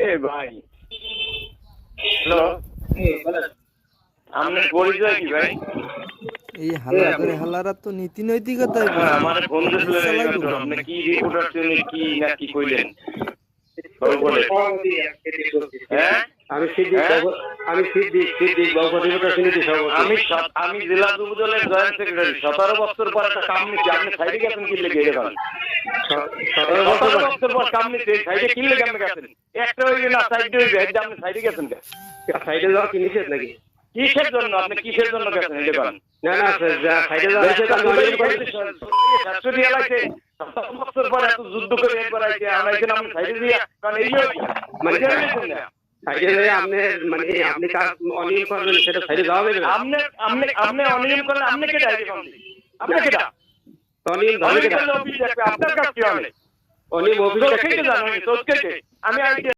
এ ভাই, হ্যালো, আপনার পরিচয় কি ভাই? এই হাল্লা করে হাল্লারা তো নীতি নৈতিকতায় হ্যাঁ, বুঝে আমার ফোন দিয়েছিলেন এই চালাইবো মাত্র। আপনি কেমনে? কি রিপোর্টার ছিলেন, কি না কি কইলেন? বাবু বলে, হ্যাঁ আমি সিদ্দিক হ্যাঁ? আমি সিদ্দিক বাবুপতির সমিতি সভাপতি। আমি জেলা যুব দলের জয়েন্ট সেক্রেটারি। 17 বছর পর একটা কাম নিচ্ছি, আপনি সাইডে গেছেন কি লেগে এরকম? 17 বছর 17 বছর পর কাম নিচ্ছে, সাইডে কি লেগে আপনি গেছেন? একটা হয়ে না সাইডে হয়ে যায়, আপনি সাইডে গেছেন কেন? সাইডে যাওয়া কি নিষেধ নাকি? কিসের জন্য আপনি কিসের জন্য গেছেন এটা করেন? না না স্যার, সাইডে যাওয়া নিষেধ। আমি অনিয়ম করি। যুদ্ধ করে একবার আইছে আনাইছেন আপনি সাইডে দিয়া, কারণ এই মানে মানে সাইডে যাই আপনি আপনি কাজ অনিয়ম করবেন, সেটা সাইডে যাওয়া যাবে না। আপনি অনিয়ম করলে আপনি কে ডাইরে করলেন? আপনি কেটা? অনিয়ম ধরে অনিয়ম করলে অফিস দেখবে, আপনার কাজ কি হবে? অনিয়ম অফিস তোর থেকে জানো, তোর থেকে আমি